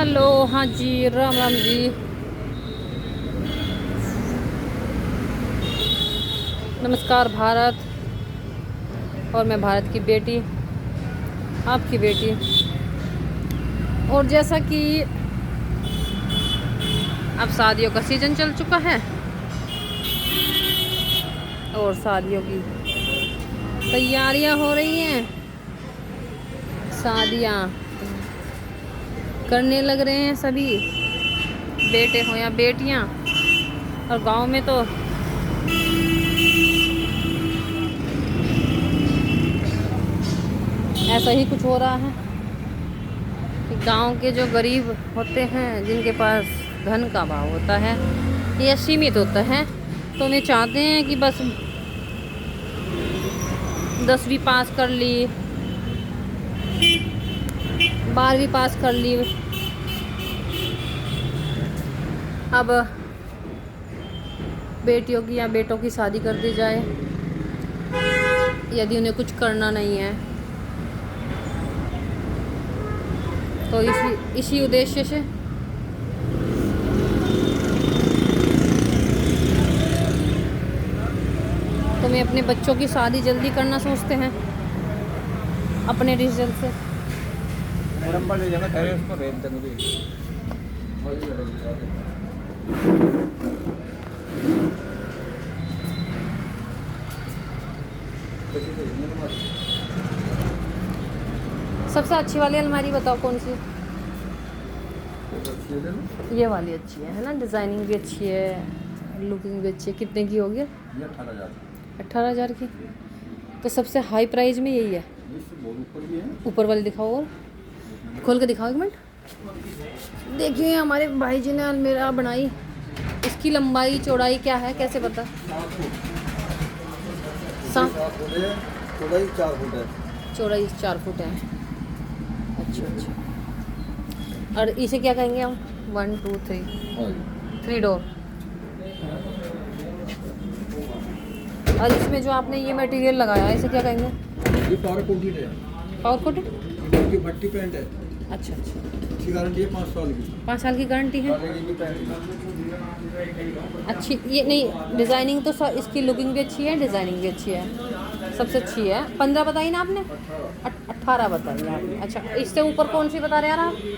Hello, हाँ जी, राम राम जी। नमस्कार भारत। और मैं भारत की बेटी, आपकी बेटी। और जैसा कि अब शादियों का सीज़न चल चुका है और शादियों की तैयारियां हो रही हैं। शादियां करने लग रहे हैं सभी, बेटे हो या बेटियां। और गांव में तो ऐसा ही कुछ हो रहा है कि गांव के जो गरीब होते हैं, जिनके पास धन का अभाव होता है या सीमित होता है, तो उन्हें चाहते हैं कि बस 10वीं पास कर ली, 12वीं पास कर ली, अब बेटियों की या बेटों की शादी कर दी जाए, यदि उन्हें कुछ करना नहीं है। तो इसी उद्देश्य से तो मैं अपने बच्चों की शादी जल्दी करना सोचते हैं अपने रिजल्ट से। सबसे अच्छी वाली अलमारी बताओ कौन सी? ये वाली अच्छी है ना? डिज़ाइनिंग भी अच्छी है, लुकिंग भी अच्छी है। कितने की होगी? 18,000 की। तो सबसे हाई प्राइस में यही है। ऊपर वाली दिखाओ, और खोल के दिखाओ एक मिनट। देखिए, हमारे भाई जी ने अलमीरा बनाई। इसकी लंबाई चौड़ाई क्या है, कैसे पता? चौड़ाई 4 फुट है। अच्छा अच्छा। और इसे क्या कहेंगे हम? 1 2 3 डोर। और इसमें जो आपने ये मटेरियल लगाया है, इसे क्या कहेंगे? ये पावर कोटेड है। Power coated? ये भट्टी पेंट है। अच्छा अच्छा। इसकी गारंटी है 5 साल की। 5 साल की गारंटी है। की पेंट अच्छी ये नहीं, डिज़ाइनिंग तो इसकी लुकिंग भी अच्छी है, डिज़ाइनिंग भी अच्छी है, सबसे अच्छी है। 15 बताई ना आपने? 18 बताई आपने। अच्छा, इससे ऊपर कौन सी बता रहे यार आप? ये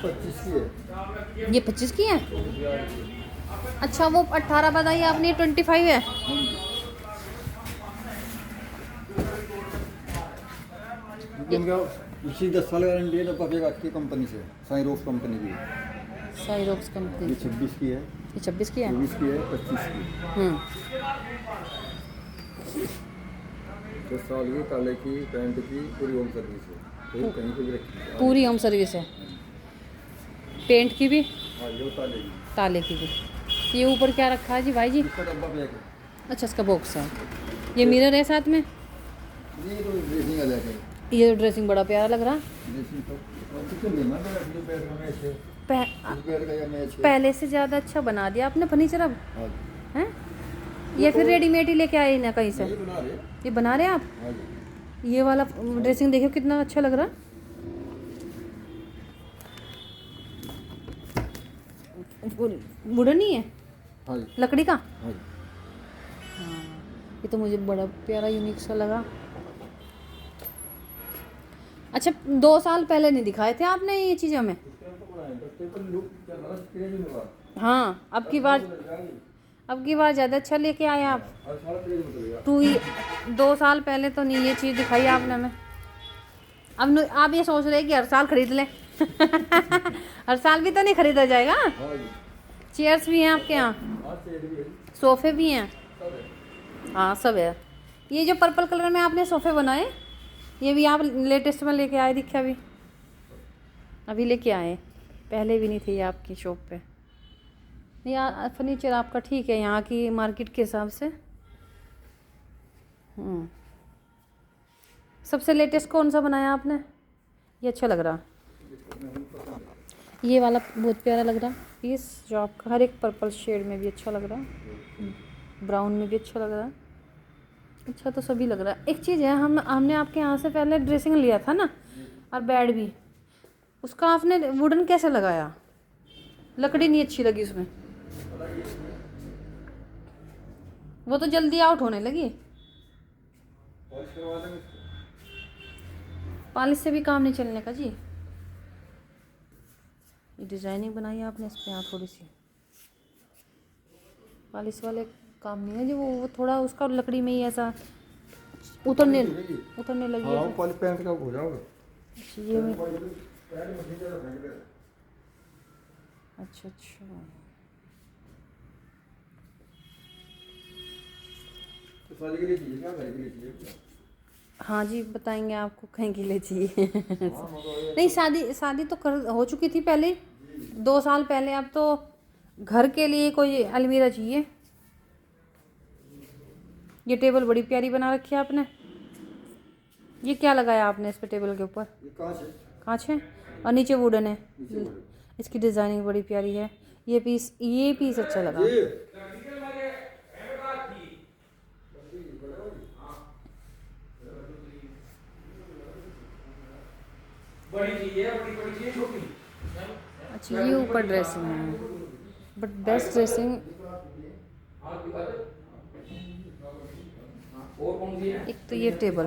25 की है। ये 25 की है। अच्छा, वो 18 बताई आपने, 25 है। इनका इसी 10 साल गारंटी है। जब आपकी कंपनी से, साइरोक्स कंपनी की। साइरोक्स कंपनी। ये 26 की है। ये 26 की है। 24 की है, 25 की। 10 साल की ताले की पेंट की पूरी होम सर्विस है। कहीं पे भी रखी पूरी होम सर्विस है। पेंट की भी, हाँ, ये ताले की। ताले की भी। ये ऊपर क्या रखा है जी भाई जी? इसका डब्बा पैक है। अच्छा, इसका बॉक्स है। ये मिरर है साथ में। ये तो ड्रेसिंग अलग है। ये ड्रेसिंग बड़ा प्यारा लग रहा। ड्रेसिंग तो लेना पड़ेगा बेड में ऐसे। इस बेड का या मैच है। पहले से ज़्यादा अच्छा बना दिया आपने फर्नीचर अब, हाँ हैं? ये फिर रेडीमेड ही लेके आए ना कहीं से? ये बना रहे। ये बना रहे हैं आप? हाँ जी। ये वाला ड्रेसिंग देखियो कितना अच्छा लग रहा। वुडन ही है, हाँ जी। लकड़ी का। हाँ जी। हाँ, ये तो मुझे बड़ा प्यारा यूनिक सा लगा। अच्छा, 2 साल पहले नहीं दिखाए थे आपने ये चीज़ हमें? हाँ, अब की बार ज़्यादा अच्छा लेके आए आप। 2 साल पहले तो नहीं ये चीज़ दिखाई आपने हमें। अब आप ये सोच रहे हैं कि हर साल खरीद लें। हर साल भी तो नहीं खरीदा जाएगा। चेयर्स भी हैं आपके यहाँ, सोफे भी हैं। हाँ, सब है। ये जो पर्पल कलर में आपने सोफे बनाए, ये भी आप लेटेस्ट में लेके आए दिखे? अभी लेके आए, पहले भी नहीं थे ये आपकी शॉप पे। नहीं, फर्नीचर आपका ठीक है यहाँ की मार्केट के हिसाब से। सबसे लेटेस्ट कौन सा बनाया आपने? ये अच्छा लग रहा। ये वाला बहुत प्यारा लग रहा पीस, जो आपका हर एक पर्पल शेड में भी अच्छा लग रहा, ब्राउन में भी अच्छा लग रहा। अच्छा तो सभी लग रहा है। एक चीज़ है, हमने आपके यहाँ से पहले ड्रेसिंग लिया था ना, और बेड भी, उसका आपने वुडन कैसे लगाया? लकड़ी नहीं अच्छी लगी उसमें, वो तो जल्दी आउट होने लगी। पालिश से भी काम नहीं चलने का जी। ये डिजाइनिंग बनाई है आपने इस पे, यहाँ थोड़ी सी पालिश वाले काम नहीं है जी। वो थोड़ा उसका लकड़ी में ही ऐसा उतरने लगी है। हाँ पॉली पैंट का हो जाओगे। ये में अच्छा अच्छा। तो शादी के लिए चाहिए क्या, घर के लिए चाहिए? हाँ जी बताएंगे आपको, कहीं के लिए चाहिए। नहीं शादी तो कर हो चुकी थी पहले, 2 साल पहले। अब तो घर के लिए कोई अलमीरा चाहिए। ये टेबल बड़ी प्यारी बना रखी है आपने। ये क्या लगाया आपने इस पे टेबल के ऊपर? ये कांच है। कांच है और नीचे वुडन है। नीचे वाले। इसकी डिज़ाइनिंग बड़ी प्यारी है। ये पीस अच्छा लगा। ये अच्छा ये ऊपर ड्रेसिंग है, बट बेस्ट ड्रेसिंग एक तो ये टेबल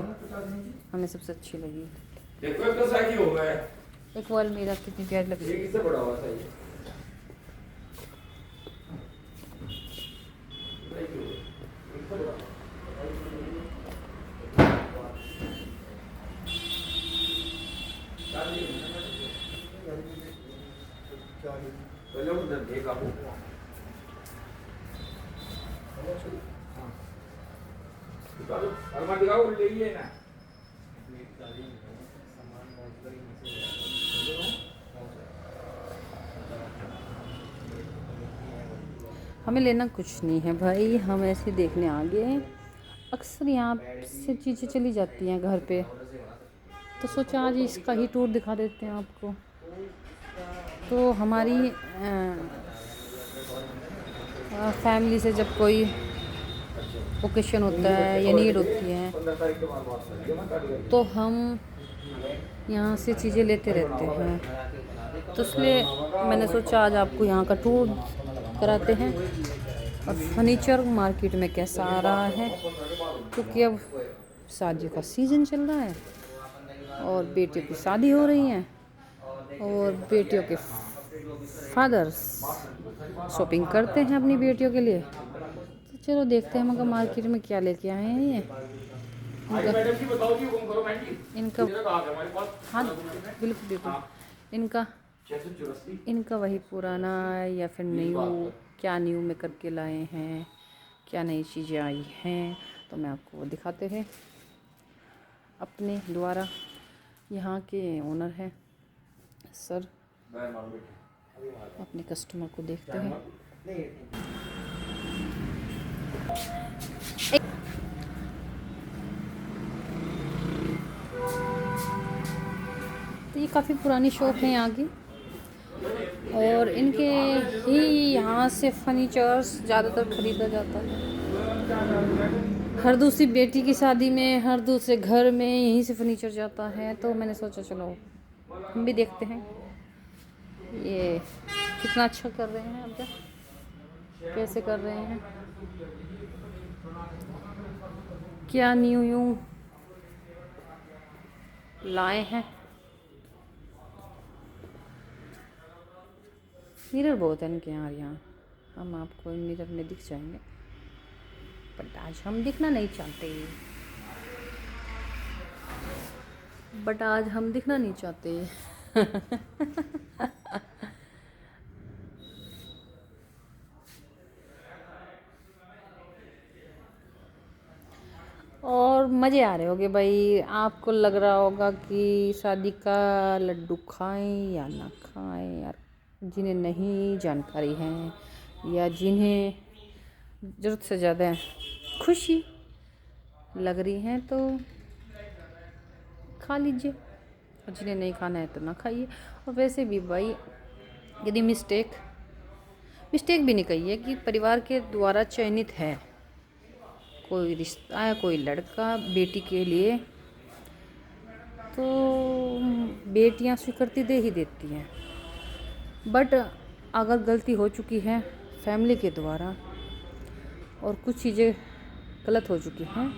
हमें सबसे अच्छी लगी। एक वो अलमीरा कितनी प्यारी लग रही है। किससे बड़ा हुआ सही है? हमें लेना कुछ नहीं है भाई, हम ऐसे देखने आ गए। अक्सर यहाँ से चीज़ें चली जाती हैं घर पे, तो सोचा आज इसका ही टूर दिखा देते हैं आपको। तो हमारी फैमिली से जब कोई ओकेशन होता है या नीड होती है, तो हम यहाँ से चीज़ें लेते रहते हैं। तो इसलिए मैंने सोचा आज आपको यहाँ का टूर कराते हैं और फर्नीचर मार्केट में कैसा आ रहा है, क्योंकि अब शादी का सीज़न चल रहा है और बेटियों की शादी हो रही है और बेटियों के फादर्स शॉपिंग करते हैं अपनी बेटियों के लिए। तो चलो देखते हैं मगर मार्केट में क्या लेके आए हैं ये। इनका हाँ बिल्कुल बिल्कुल, इनका वही पुराना या फिर न्यू, क्या न्यू में करके लाए हैं, क्या नई चीज़ें आई हैं, तो मैं आपको वो दिखाते हैं अपने द्वारा। यहाँ के ओनर हैं सर, अपने कस्टमर को देखते हैं। तो ये काफ़ी पुरानी शॉप है यहाँ की, और इनके ही यहाँ से फर्नीचर्स ज़्यादातर ख़रीदा जाता है। हर दूसरी बेटी की शादी में, हर दूसरे घर में यहीं से फर्नीचर जाता है। तो मैंने सोचा चलो हम भी देखते हैं ये कितना अच्छा कर रहे हैं, अब कैसे कर रहे हैं, क्या न्यू लाए हैं। मिरर बहुत है इनके यहाँ, हम आपको मिरर में दिख जाएंगे, बट आज हम दिखना नहीं चाहते, बट आज हम दिखना नहीं चाहते। और मज़े आ रहे होंगे भाई, आपको लग रहा होगा कि शादी का लड्डू खाएं या ना खाएं। यार जिन्हें नहीं जानकारी है या जिन्हें ज़रूरत से ज़्यादा खुशी लग रही है तो खा लीजिए, और जिन्हें नहीं खाना है तो ना खाइए। और वैसे भी भाई यदि मिस्टेक भी नहीं कही है कि परिवार के द्वारा चयनित है कोई रिश्ता है, कोई लड़का बेटी के लिए, तो बेटियां स्वीकृति दे ही देती हैं। बट अगर गलती हो चुकी है फैमिली के द्वारा और कुछ चीज़ें गलत हो चुकी हैं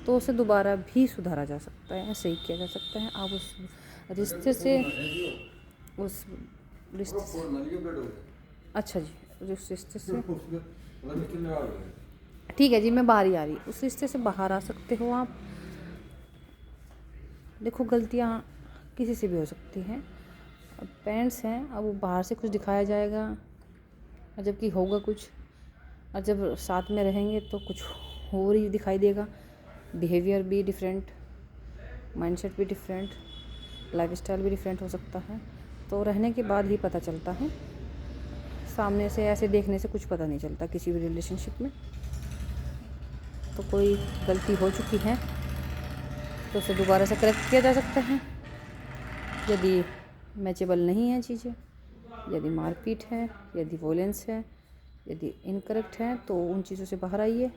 तो उसे दोबारा भी सुधारा जा सकता है, सही किया जा सकता है। आप उस रिश्ते से अच्छा जी, उस रिश्ते से ठीक है जी, मैं बाहर ही आ रही, उस रिश्ते से बाहर आ सकते हो आप। देखो गलतियाँ किसी से भी हो सकती हैं। अब पेरेंट्स हैं, अब वो बाहर से कुछ दिखाया जाएगा और जबकि होगा कुछ, और जब साथ में रहेंगे तो कुछ और ही दिखाई देगा। बिहेवियर भी डिफरेंट, माइंडसेट भी डिफरेंट, लाइफस्टाइल भी डिफरेंट हो सकता है। तो रहने के बाद ही पता चलता है, सामने से ऐसे देखने से कुछ पता नहीं चलता किसी भी रिलेशनशिप में। तो कोई गलती हो चुकी है तो उसे दोबारा से करेक्ट किया जा सकता है। यदि मैचेबल नहीं है चीज़ें, यदि मारपीट है, यदि वोलेंस है, यदि इनकरेक्ट है, तो उन चीज़ों से बाहर आइए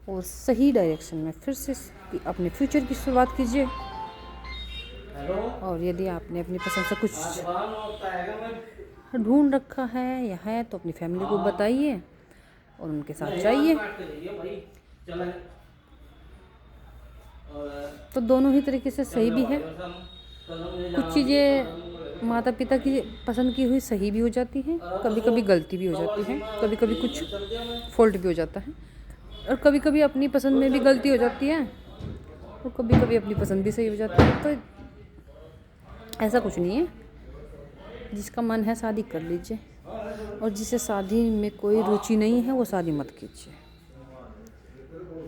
और सही डायरेक्शन में फिर से अपने फ्यूचर की शुरुआत कीजिए। और यदि आपने अपनी पसंद से कुछ ढूंढ रखा है या है तो अपनी फैमिली को बताइए और उनके साथ जाइए। तो दोनों ही तरीके से सही भी है। कुछ चीज़ें माता पिता की पसंद की हुई सही भी हो जाती हैं, कभी कभी गलती भी हो जाती है, कभी कभी कुछ फॉल्ट भी हो जाता है, और कभी कभी अपनी पसंद में भी गलती हो जाती है और कभी कभी अपनी पसंद भी सही हो जाती है। तो ऐसा कुछ नहीं है, जिसका मन है शादी कर लीजिए, और जिसे शादी में कोई रुचि नहीं है वो शादी मत कीजिए।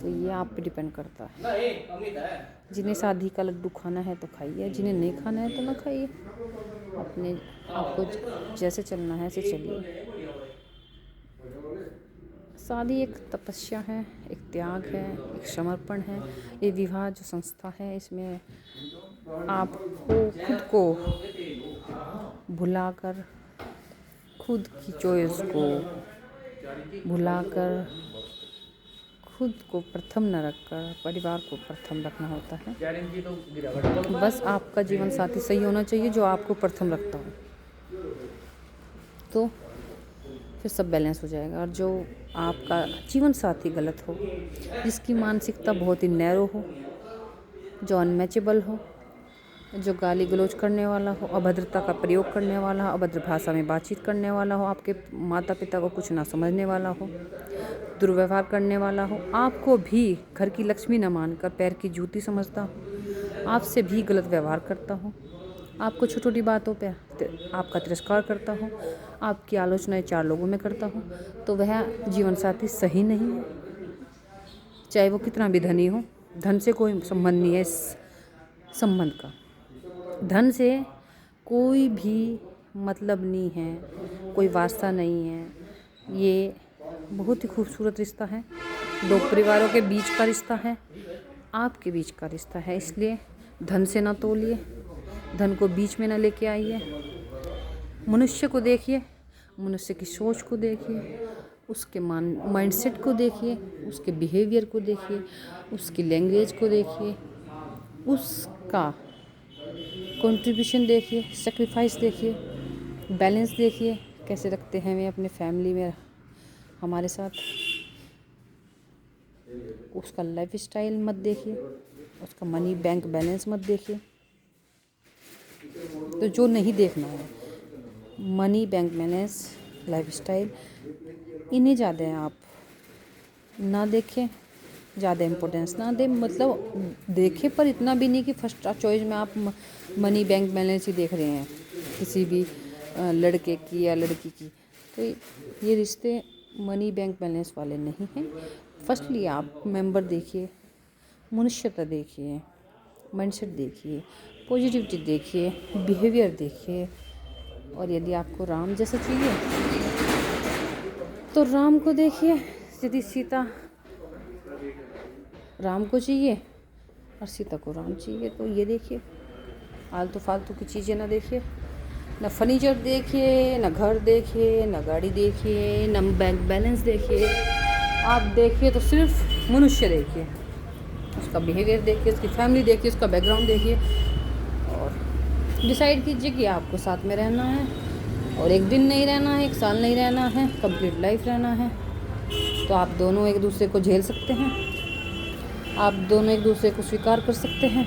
तो ये आप पे डिपेंड करता है। जिन्हें शादी का लड्डू खाना है तो खाइए, जिन्हें नहीं खाना है तो ना खाइए। अपने आपको जैसे चलना है ऐसे चलिए। शादी एक तपस्या है, एक त्याग है, एक समर्पण है। ये विवाह जो संस्था है, इसमें आपको खुद को भुलाकर, खुद की चॉइस को भुलाकर, खुद को प्रथम न रखकर परिवार को प्रथम रखना होता है। बस आपका जीवन साथी सही होना चाहिए जो आपको प्रथम रखता हो, तो फिर सब बैलेंस हो जाएगा। और जो आपका जीवन साथी गलत हो, जिसकी मानसिकता बहुत ही नैरो हो, जो अनमैचेबल हो, जो गाली गलौज करने वाला हो, अभद्रता का प्रयोग करने वाला हो, अभद्र भाषा में बातचीत करने वाला हो, आपके माता पिता को कुछ ना समझने वाला हो, दुर्व्यवहार करने वाला हो, आपको भी घर की लक्ष्मी न मानकर पैर की जूती समझता हो, आपसे भी गलत व्यवहार करता हो, आपको छोटी छोटी बातों पे आपका तिरस्कार करता हो, आपकी आलोचनाएं 4 लोगों में करता हो, तो वह जीवन साथी सही नहीं है। चाहे वो कितना भी धनी हो, धन से कोई संबंध नहीं है इस संबंध का। धन से कोई भी मतलब नहीं है, कोई वास्ता नहीं है। ये बहुत ही खूबसूरत रिश्ता है, 2 परिवारों के बीच का रिश्ता है, आपके बीच का रिश्ता है। इसलिए धन से ना तोलिए, धन को बीच में ना लेके आइए। मनुष्य को देखिए, मनुष्य की सोच को देखिए, उसके माइंडसेट को देखिए, उसके बिहेवियर को देखिए, उसकी लैंग्वेज को देखिए, उसका कंट्रीब्यूशन देखिए, सेक्रीफाइस देखिए, बैलेंस देखिए, कैसे रखते हैं वे अपने फैमिली में हमारे साथ। उसका लाइफ स्टाइल मत देखिए, उसका मनी बैंक बैलेंस मत देखिए। तो जो नहीं देखना है, money bank balance, life style, इन्हें ज़्यादा आप ना देखें, ज़्यादा इम्पोर्टेंस ना दें। मतलब देखें पर इतना भी नहीं कि फर्स्ट चॉइस में आप मनी बैंक बैलेंस ही देख रहे हैं किसी भी लड़के की या लड़की की। तो ये रिश्ते मनी बैंक बैलेंस वाले नहीं हैं। फर्स्टली आप मेंबर देखिए, मनुष्यता देखिए, माइंडसेट देखिए, पॉजिटिविटी देखिए, बिहेवियर देखिए। और यदि आपको राम जैसा चाहिए तो राम को देखिए। यदि सीता राम को चाहिए और सीता को राम चाहिए तो ये देखिए। आलतू फालतू की चीज़ें ना देखिए, ना फर्नीचर देखिए, ना घर देखिए, ना गाड़ी देखिए, ना बैंक बैलेंस देखिए। आप देखिए तो सिर्फ मनुष्य देखिए, उसका बिहेवियर देखिए, उसकी फैमिली देखिए, उसका बैकग्राउंड देखिए, और डिसाइड कीजिए कि आपको साथ में रहना है, और एक दिन नहीं रहना है, एक साल नहीं रहना है, कंप्लीट लाइफ रहना है। तो आप दोनों एक दूसरे को झेल सकते हैं, आप दोनों एक दूसरे को स्वीकार कर सकते हैं,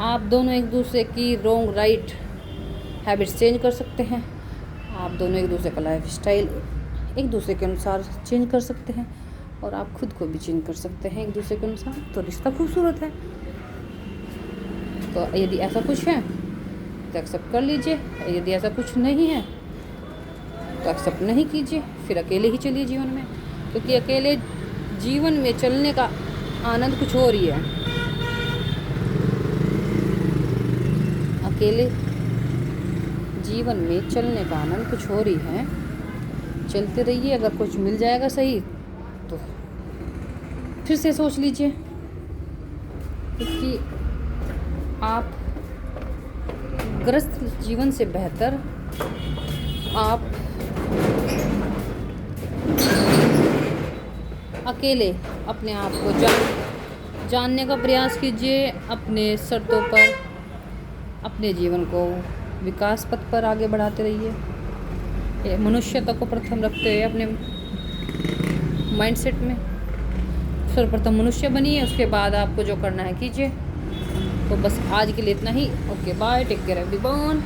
आप दोनों एक दूसरे की रॉन्ग राइट हैबिट्स चेंज कर सकते हैं, आप दोनों एक दूसरे का लाइफ स्टाइल एक दूसरे के अनुसार चेंज कर सकते हैं, और आप खुद को भी चेंज कर सकते हैं एक दूसरे के अनुसार। तो रिश्ता खूबसूरत है। तो यदि ऐसा कुछ है तो एक्सेप्ट कर लीजिए, यदि ऐसा कुछ नहीं है तो एक्सेप्ट नहीं कीजिए, फिर अकेले ही चलिए जीवन में, क्योंकि अकेले जीवन में चलने का आनंद कुछ और ही है। अकेले जीवन में चलने का आनंद कुछ और ही है। चलते रहिए, अगर कुछ मिल जाएगा सही तो फिर से सोच लीजिए, क्योंकि आप ग्रस्त जीवन से बेहतर आप अकेले अपने आप को जानने का प्रयास कीजिए, अपने शर्तों पर अपने जीवन को विकास पथ पर आगे बढ़ाते रहिए। मनुष्यता को प्रथम रखते हुए अपने माइंडसेट में सर्वप्रथम मनुष्य बनिए, उसके बाद आपको जो करना है कीजिए। तो बस आज के लिए इतना ही। Okay bye, take care everyone.